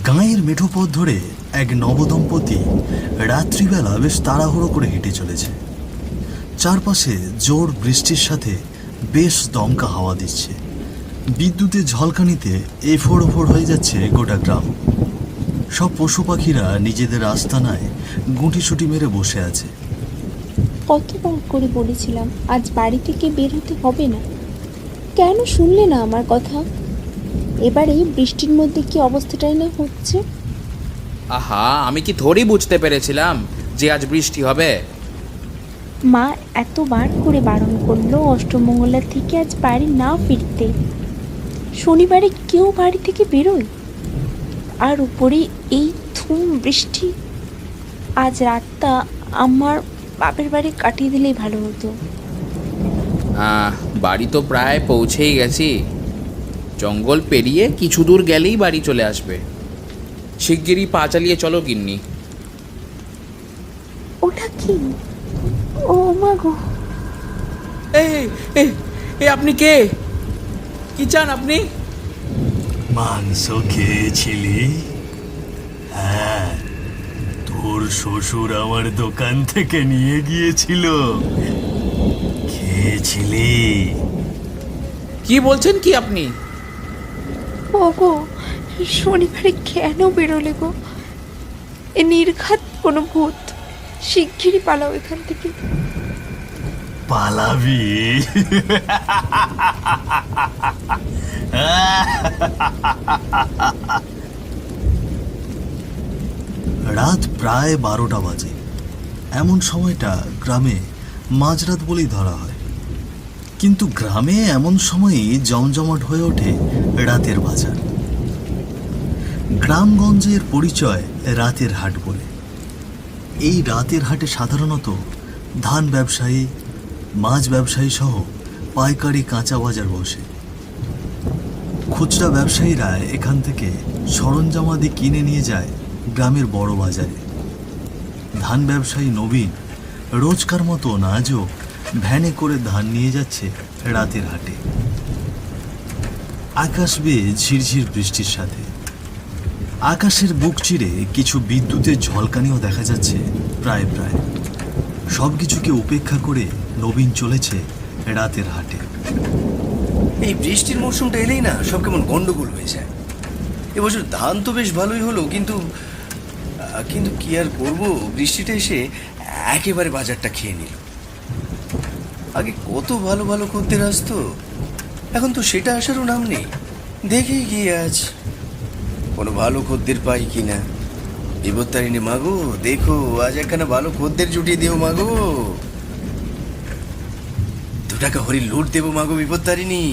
গাঁয়ের মেঠো পথ ধরে এক নবদম্পতি রাত্রিবেলা বেশ তাড়াহুড়ো করে হেঁটে চলেছে। চারপাশে জোর বৃষ্টির সাথে বেশ দমকা হাওয়া দিচ্ছে। বিদ্যুতের ঝলকানিতে এফোড় ওফোড় হয়ে যাচ্ছে গোটা গ্রাম। সব পশু পাখিরা নিজেদের আস্তানায় গুঁটিসুটি মেরে বসে আছে। কতবার করে বলেছিলাম আজ বাড়ি থেকে বের হতে হবে না, কেন শুনলে না আমার কথা? এবারে বৃষ্টির মধ্যে কি অবস্থাটাই না হচ্ছে। আহা, আমি কি থোড়ি বুঝতে পেরেছিলাম যে আজ বৃষ্টি হবে? মা এতবার করে বারণ করলো অষ্টমঙ্গলার থেকে আজ বাড়ি না ফিরতে। শনিবারে কেউ বাড়ি থেকে বেরোয়, আর উপরে এই থুম বৃষ্টি। আজ রাতটা আমার বাপের বাড়ি কাটিয়ে দিলেই ভালো হতো। বাড়ি তো প্রায় পৌঁছেই গেছি। জঙ্গল পেরিয়ে কিছু দূর গেলেই বাড়ি চলে আসবে। শিগগিরই পা চালিয়ে চলো গিন্নি। ওটা কি? ও মা গো! এ আপনি কে? কি চান আপনি? মাংস খেয়েছিলি? হ্যাঁ, তোর শ্বশুর আমার দোকান থেকে নিয়ে গিয়েছিল, খেয়েছিলি? কি বলছেন কি আপনি? ও গো, শনিবারে কেন বেরোলে গো? এ নির্ঘাত কোনো ভূত। শিগগিরই পালাও এখান থেকে। পালাবি? রাত প্রায় 12টা বাজে। এমন সময়টা গ্রামে মাঝরাত বলেই ধরা হয়, কিন্তু গ্রামে এমন সময়ই জমজমাট হয়ে ওঠে রাতের বাজার। গ্রামগঞ্জের পরিচয় রাতের হাট বলে। এই রাতের হাটে সাধারণত ধান ব্যবসায়ী, মাছ ব্যবসায়ী সহ পাইকারি কাঁচা বাজার বসে। খুচরা ব্যবসায়ীরা এখান থেকে সরঞ্জামাদি কিনে নিয়ে যায় গ্রামের বড় বাজারে। ধান ব্যবসায়ী নবীন রোজকার মতো আজও ভ্যানে করে ধান নিয়ে যাচ্ছে রাতের হাটে। আকাশ বেয়ে ঝিরঝির বৃষ্টির সাথে আকাশের বুক চিরে কিছু বিদ্যুতের ঝলকানিও দেখা যাচ্ছে প্রায় প্রায়। সব কিছুকে উপেক্ষা করে নবীন চলেছে রাতের হাটে। এই বৃষ্টির মরশুমটা এলেই না সব কেমন গন্ডগোল হয়ে যায়। এবছর ধান তো বেশ ভালোই হলো, কিন্তু কিন্তু কি আর করবো, বৃষ্টিটা এসে একেবারে বাজারটা খেয়ে নিল। আগে কত ভালো ভালো খদ্দের আসতো, এখন তো সেটা আসারও নাম নেই। দেখি গিয়ে আজ কোনো ভালো খদ্দের পাই কিনা। বিপত্তারিণী মাগো, দেখো আজ একখানা ভালো খদ্দের জুটিয়ে দিও মাগো। 2 টাকা হরির লুট দেবো মাগো বিপত্তারিণী।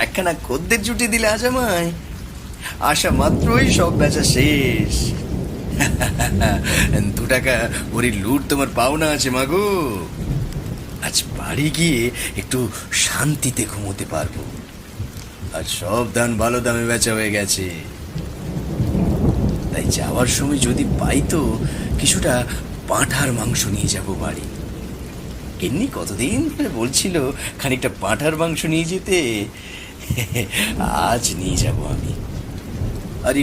একখানা খদ্দের জুটিয়ে দিলে আজ আমায় আসা মাত্রই সব বেচা শেষ। 2 টাকা হরির লুট তোমার পাওনা আছে মাগো। আজ বাড়ি গিয়ে একটু শান্তিতে ঘুমোতে পারবো। আর সব ধান ভালো দামে বেচা হয়ে গেছে। তাই যাওয়ার সময় যদি পাই তো কিছুটা পাঁঠার মাংস নিয়ে যাব বাড়ি। এমনি কতদিন ধরে বলছিল খানিকটা পাঁঠার মাংস নিয়ে যেতে, আজ নিয়ে যাব আমি। আরে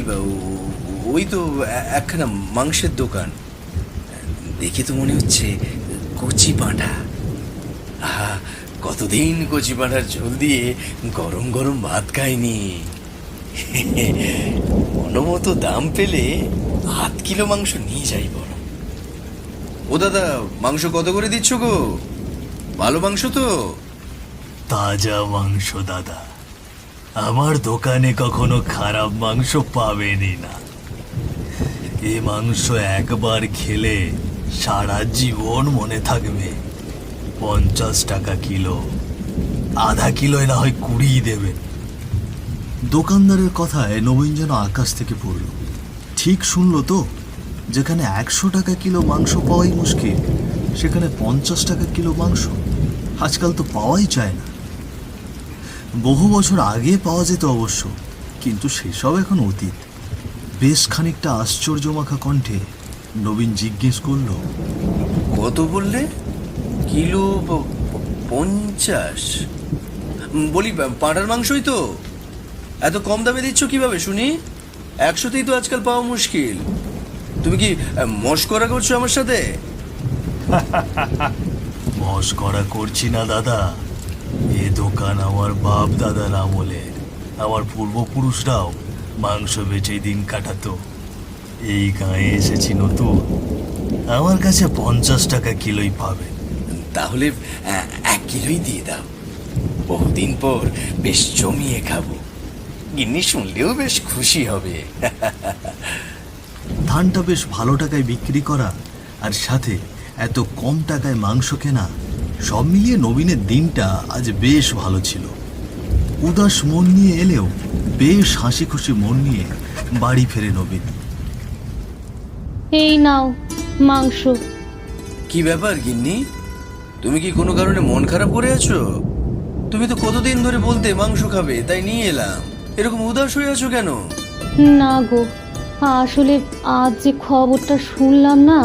ওই তো একখানা মাংসের দোকান, দেখে তো মনে হচ্ছে কচি পাঁঠা। আহা, কতদিন কচি পাঁঠার ঝোল দিয়ে গরম গরম ভাত খাইনি। মনোমতো দাম পেলে 8 কিলো মাংস নিয়ে যাই বড়। ও দাদা, মাংস কত করে দিচ্ছ গো? ভালো মাংস তো? তাজা মাংস দাদা, আমার দোকানে কখনো খারাপ মাংস পাবেনই না। এ মাংস একবার খেলে সারা জীবন মনে থাকবে। 50 টাকা কিলো, আধা কিলোয় না হয় 20 দেবেন। দোকানদারের কথায় নবীন যেন আকাশ থেকে পড়ল। ঠিক শুনলো তো? যেখানে 100 টাকা কিলো মাংস পাওয়াই মুশকিল, সেখানে 50 টাকা কিলো মাংস আজকাল তো পাওয়াই যায় না। বহু বছর আগে পাওয়া যেত অবশ্য, কিন্তু সেসব এখন অতীত। বেশ খানিকটা আশ্চর্যমাখা কণ্ঠে নবীন জিজ্ঞেস করল, কত বললে? কিলো 50? বলি পাঁঠার মাংসই তো, এত কম দামে দিচ্ছ কিভাবে শুনি? 100তেই তো আজকাল পাওয়া মুশকিল। তুমি কি মশকরা করছো আমার সাথে? মশকরা করছি না দাদা, এ দোকান আমার বাপ দাদার আমলের। আমার পূর্বপুরুষরাও মাংস বেচেই দিন কাটাতো। এই গাঁয়ে এসেছি নতুন, আমার কাছে 50 টাকা কিলোই পাবে। তাহলে 1 কিলোই দিয়ে দাও, বহুদিন পর বেশ জমিয়ে খাবো। গিন্নি শুনলেও বেশ খুশি হবে। ধানটা বেশ ভালো টাকায় বিক্রি করা আর সাথে এত কম টাকায় মাংস কেনা, সব মিলিয়ে নবীনের দিনটা আজ বেশ ভালো ছিল। উদাস মন নিয়ে এলেও বেশ হাসি খুশি মন নিয়ে বাড়ি ফেরে নবীন। এই নাও মাংস। কি ব্যাপার গিন্নি, তুমি কি কোনো কারণে মন খারাপ করে আছো? তুমি তো কতদিন ধরে বলতে মাংস খাবে, তাই নিয়ে এলাম। এরকম উদাস হয়ে আছো কেন? না গো, আসলে আজ যে খবরটা শুনলাম না,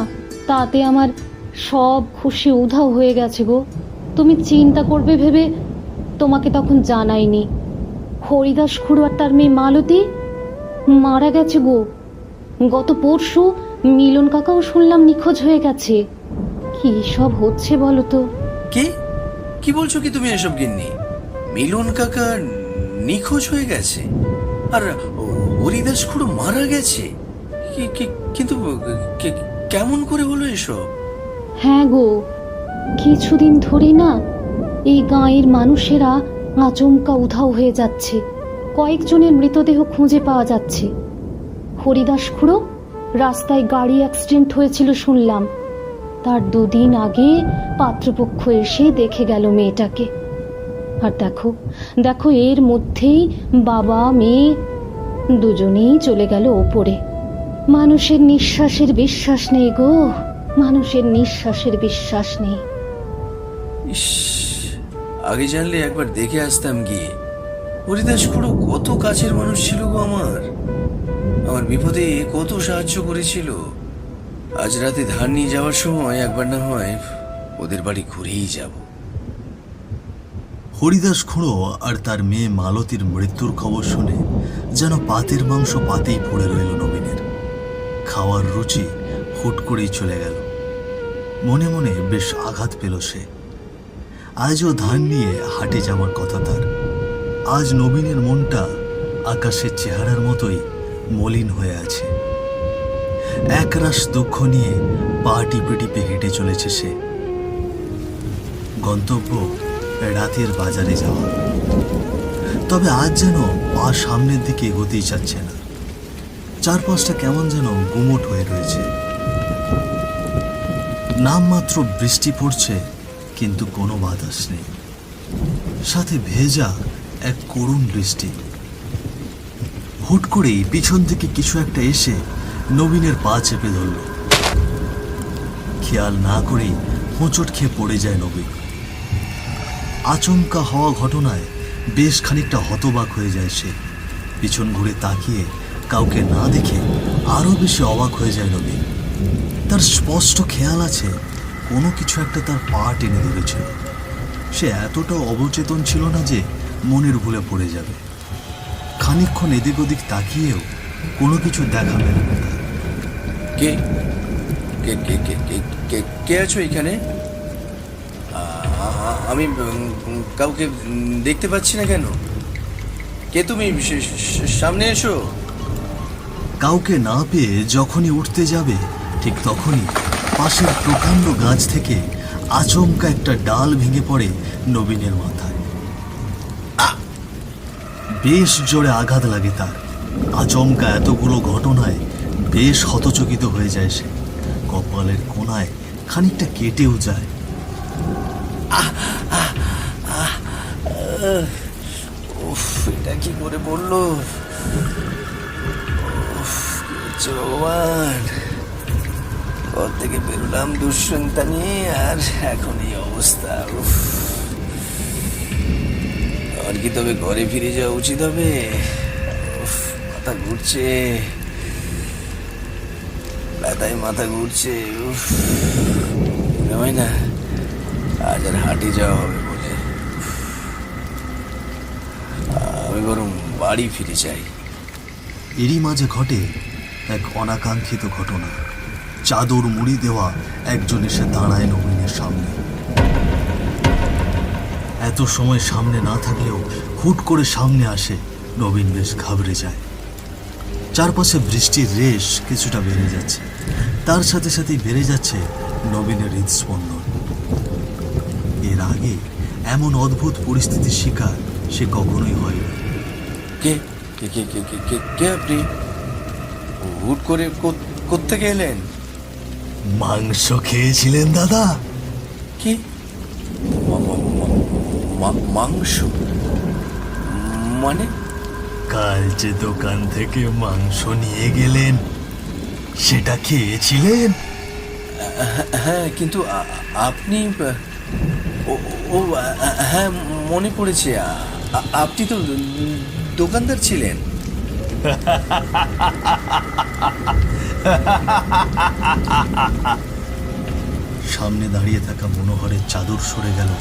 তাতে আমার সব খুশি উধাও হয়ে গেছে গো। তুমি চিন্তা করবে ভেবে তোমাকে তখন জানাইনি। হরিদাস খুড়ো আর তার মেয়ে মালতী মারা গেছে গো। গত পরশু মিলন কাকাও শুনলাম নিখোঁজ হয়ে গেছে। কি সব হচ্ছে বলো তো? কি বলছো কি তুমি এসব গিন্নি? মিলন কাকা নিখোঁজ হয়ে গেছে আর হরিদাস খুড়ো মারা গেছে? কিন্তু কেমন করে হলো এসব? হ্যাঁ গো, কিছুদিন ধরে না এই গাঁয়ের মানুষেরা আচমকা উধাও হয়ে যাচ্ছে। কয়েকজনের মৃতদেহ খুঁজে পাওয়া যাচ্ছে। হরিদাস খুড়ো রাস্তায় গাড়ি অ্যাক্সিডেন্ট হয়েছিল শুনলাম। তার 2 দিন আগে পাত্রপক্ষ এসে দেখে গেল মেয়েটাকে। আর দেখো দেখো এর মধ্যেই বাবা মেয়ে দুজনেই চলে গেল ওপরে। মানুষের নিঃশ্বাসের বিশ্বাস নেই গো, মানুষের নিঃশ্বাসের বিশ্বাস নেই। ইস, আগে জানলে একবার দেখে আসতাম গিয়ে। হরিদাস খুড়ো কত কাছের মানুষ ছিল গো আমার বিপদে কত সাহায্য করেছিল। আজ রাতে ধান নিয়ে যাওয়ার সময় একবার না হয় ওদের বাড়ি ঘুরেই যাব। হরিদাস খুড়ো আর তার মেয়ে মালতীর মৃত্যুর খবর শুনে যেন পাতের মাংস পাতেই পড়ে রইল নবীনের। খাওয়ার রুচি হুট করেই চলে গেল। মনে মনে বেশ আঘাত পেল সে। আজও ধান নিয়ে হাটে যাওয়ার কথা তার। আজ নবীনের মনটা আকাশের চেহারার মতোই মলিন হয়ে আছে। একরাশ দুঃখ নিয়ে পা টিপে টিপে হেঁটে চলেছে সে। গন্তব্য রাতের বাজারে যাওয়া। তবে আজ যেন পা সামনের দিকে এগোতেই চাচ্ছে না। চারপাশটা কেমন যেন গুমোট হয়ে রয়েছে। নামমাত্র বৃষ্টি পড়ছে, কিন্তু কোনো বাতাস নেই। সাথে ভেজা এক করুণ বৃষ্টি। হুট করেই পিছন থেকে কিছু একটা এসে নবীনের পা চেপে ধরল। খেয়াল না করেই হোঁচট খেয়ে পড়ে যায় নবীন। আচমকা হওয়া ঘটনায় বেশ খানিকটা হতবাক হয়ে যায় সে। পিছন ঘুরে তাকিয়ে কাউকে না দেখে আরো বেশি অবাক হয়ে যায় নবীন। তার স্পষ্ট খেয়াল আছে কোনো কিছু একটা তার পা টেনে ধরেছিল। সে এতটাও অবচেতন ছিল না যে মনের ভুলে পড়ে যাবে। খানিকক্ষণ এদিক ওদিক তাকিয়েও কোনো কিছু দেখা পেল না। কে কে কে কে কে কে আছো এখানে? আমি কাউকে দেখতে পাচ্ছি না কেন। কে তুমি? সামনে এসো। কাউকে না পেয়ে যখনই উঠতে যাবে ঠিক তখনই পাশের প্রকাণ্ড গাছ থেকে আচমকা একটা ডাল ভেঙে পড়ে নবীনের মাথায়। বেশ জোরে আঘাত লাগে তার। আচমকা এতগুলো ঘটনায় বেশ হতচকিত হয়ে যায় সে। কপালের কোণায় খানিকটা কেটেও যায়। এটা কি করে বললো? ভগবান, ঘর থেকে বেরোলাম দুশ্চিন্তা নিয়ে, আর এখন এই অবস্থা। আর কি তবে ঘরে ফিরে যাওয়া উচিত হবে? মাথা ঘুরছে, ব্যথায় মাথা ঘুরছে। মনে হয় না আজ আর হাটে যাওয়া হবে বলে। আমি বরং বাড়ি ফিরে যাই। এরই মাঝে ঘটে এক অনাকাঙ্ক্ষিত ঘটনা। চাদর মুড়ি দেওয়া একজন এসে দাঁড়ায় নবীনের সামনে। এত সময় সামনে না থাকলেও হুট করে সামনে আসে নবীন। বেশ ঘাবড়ে যায়। চারপাশে বৃষ্টির রেশ কিছুটা বেড়ে যাচ্ছে, তার সাথে সাথেই বেড়ে যাচ্ছে নবীনের হৃদস্পন্দন। এর আগে এমন অদ্ভুত পরিস্থিতির শিকার সে কখনোই হয়নি। কে কে কে কে কে কে কে আপনি? হুট করে কোত্থেকে এলেন? মাংস খেয়েছিলেন দাদা? কি মাংস? মানে? কাল যে দোকান থেকে মাংস নিয়ে গেলেন সেটা খেয়েছিলেন? হ্যাঁ, কিন্তু আপনি ও হ্যাঁ, মনে পড়েছে। আপনি তো দোকানদার ছিলেন। সামনে দাঁড়িয়ে থাকা মনোহরের চাদর সরে গেল,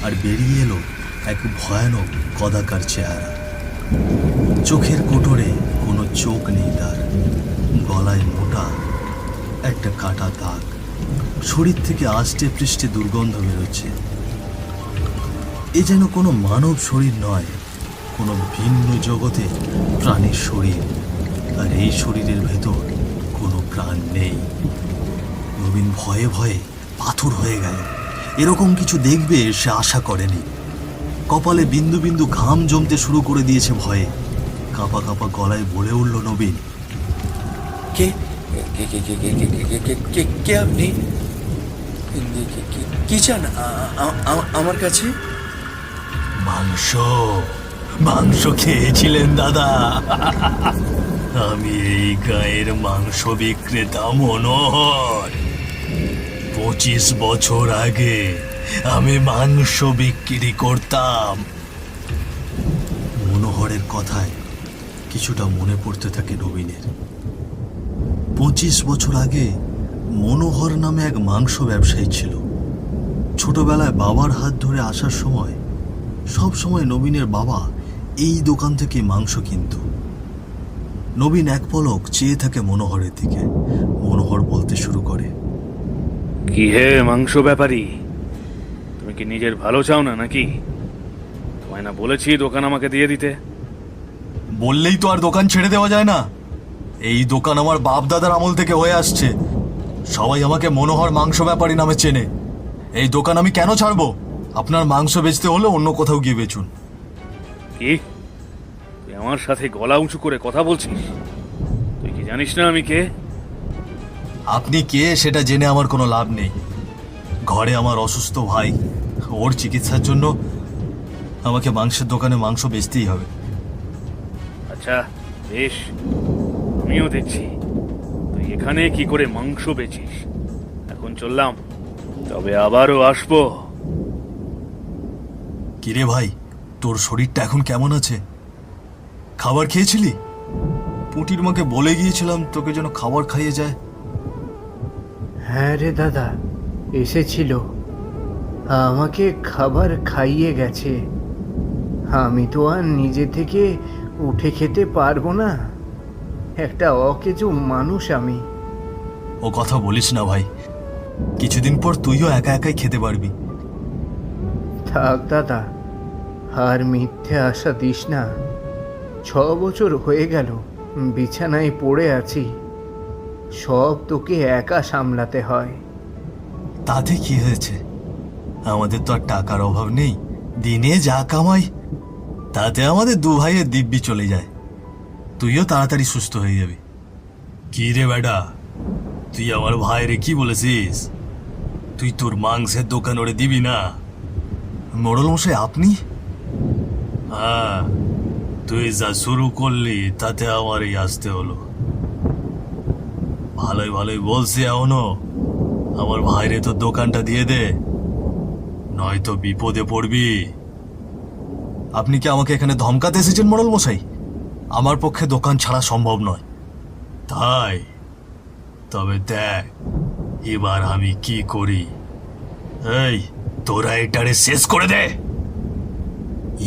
আর বেরিয়ে এলো এক ভয়ানক কদাকার চেহারা। চোখের কোটরে কোনো চোখ নেই তার, গলায় মোটা একটা কাটা দাগ, শরীর থেকে আষ্টে পৃষ্ঠে দুর্গন্ধ বেরোচ্ছে। এ যেন কোনো মানব শরীর নয়, কোনো ভিন্ন জগতে প্রাণীর শরীর, আর এই শরীরের ভেতর কোনো প্রাণ নেই। নবীন ভয়ে ভয়ে পাথর হয়ে গেল। এরকম কিছু দেখবে সে আশা করেনি। কপালে বিন্দু বিন্দু ঘাম জমতে শুরু করে দিয়েছে ভয়ে। কাঁপা কাঁপা গলায় বলে উঠল নবীন, কে কে কে কে কে কে কে কে কে আপনি? কি চান আমার কাছে? মাংস মাংস খেয়েছিলেন দাদা? আমি এই গায়ের মাংস বিক্রেতা মনোহর। 25 বছর আগে আমি মাংস বিক্রি করতাম। মনোহরের কথায় কিছুটা মনে পড়তে থাকে নবীনের। 25 বছর আগে মনোহর নামে এক মাংস ব্যবসায়ী ছিল। ছোটবেলায় বাবার হাত ধরে আসার সময় সব সময় নবীনের বাবা এই দোকান থেকে মাংস কিনত। নবীন এক পলক চেয়ে থাকে মনোহরের দিকে। মনোহর বলতে শুরু করে, কি হে মাংস ব্যাপারী, তুমি কি নিজের ভালো চাও না নাকি? তোমায় না বলেছি দোকান আমাকে দিয়ে দিতে? বললেই তো আর দোকান ছেড়ে দেওয়া যায় না। এই দোকান আমার বাপ দাদার আমল থেকে হয়ে আসছে। সবাই আমাকে মনোহর মাংস ব্যাপারী নামে চেনে। এই দোকান আমি কেন ছাড়বো? আপনার মাংস বেচতে হলে অন্য কোথাও গিয়ে বেচুন। কি তুই আমার সাথে গলা উঁচু করে কথা বলছিস? তুই কি জানিস না আমি কে? আপনি কে সেটা জেনে আমার কোনো লাভ নেই। ঘরে আমার অসুস্থ ভাই, ওর চিকিৎসার জন্য আমাকে মাংসের দোকানে মাংস বেচতেই হবে। আচ্ছা বেশ, আমিও দেখছি তুই এখানে কি করে মাংস বেচিস। এখন চললাম, তবে আবারও আসবো। কিরে ভাই, তোর শরীরটা এখন কেমন আছে? খাবার খেয়েছিলি? পুটির মাকে বলে গিয়েছিলাম তোকে যেন খাবার খাইয়ে যায়। হ্যাঁ রে দাদা, এসেছিল, আমাকে খাবার খাইয়ে গেছে। আমি তো আর নিজে থেকে উঠে খেতে পারবো না, একটা অকেজো মানুষ আমি। ও কথা বলিস না ভাই, কিছুদিন পর তুইও একা একাই খেতে পারবি। থাক দাদা, আর মিথ্যে আশা দিস না। 6 বছর হয়ে গেল বিছানায় পড়ে আছি, সব তোকে একা সামলাতে হয়। তাতে কি হয়েছে? আমাদের তো আর টাকার অভাব নেই। দিনে যা কামাই তাতে আমাদের দু ভাইয়ের দিব্যি চলে যায়। তুইও তাড়াতাড়ি সুস্থ হয়ে যাবি। কি রে বেটা, তুই আমার ভাইরে কি বলেছিস? তুই তোর মাংসের দোকান ওরে দিবি না? মোড়ল মশাই আপনি? হ্যাঁ, তুই যা শুরু করলি তাতে আমারই আসতে হলো। ভালোই ভালোই বলছি এখনো, আমার ভাইরে তো দোকানটা দিয়ে দে, নয়তো বিপদে পড়বি। আপনি কি আমাকে এখানে ধমকাতে এসেছেন মোড়ল মশাই? আমার পক্ষে দোকান ছাড়া সম্ভব নয়। তাই? তবে দেখ এবার আমি কি করি। এই, তোরা এটারে শেষ করে দে।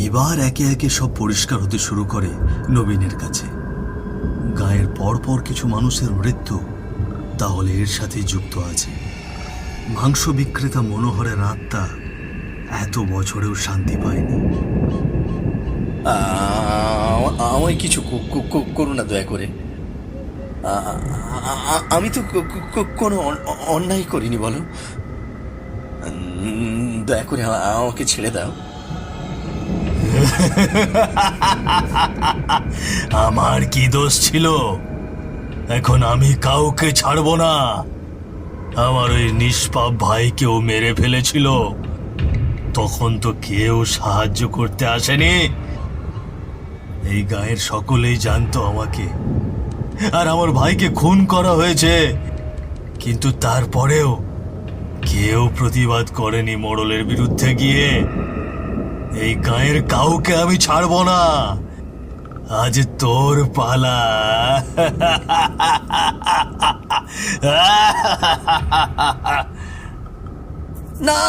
এবার একে একে সব পরিষ্কার হতে শুরু করে নবীনের কাছে। গায়ের পরপর কিছু মানুষের মৃত্যু তাহলে এর সাথে যুক্ত আছে। মাংস বিক্রেতা মনোহরের আত্মা এত বছরেও শান্তি পায়নি। আমায় কিছু করো না দয়া করে। আমি তো কোনো অন্যায় করিনি, বলো। দয়া করে আমাকে ছেড়ে দাও। আমার কি দোষ ছিল? এখন আমি কাউকে ছাড়বো না। আমার ওই নিষ্পাপ ভাইকেও মেরে ফেলেছিল, তখন তো কেউ সাহায্য করতে আসেনি। এই গায়ের সকলেই জানতো আমাকে, আর আমার ভাইকে খুন করা হয়েছে, কিন্তু তারপরেও কেউ প্রতিবাদ করেনি মোড়লের বিরুদ্ধে গিয়ে। এই গায়ের কাউকে আমি ছাড়বো না। আজ তোর পালা। না।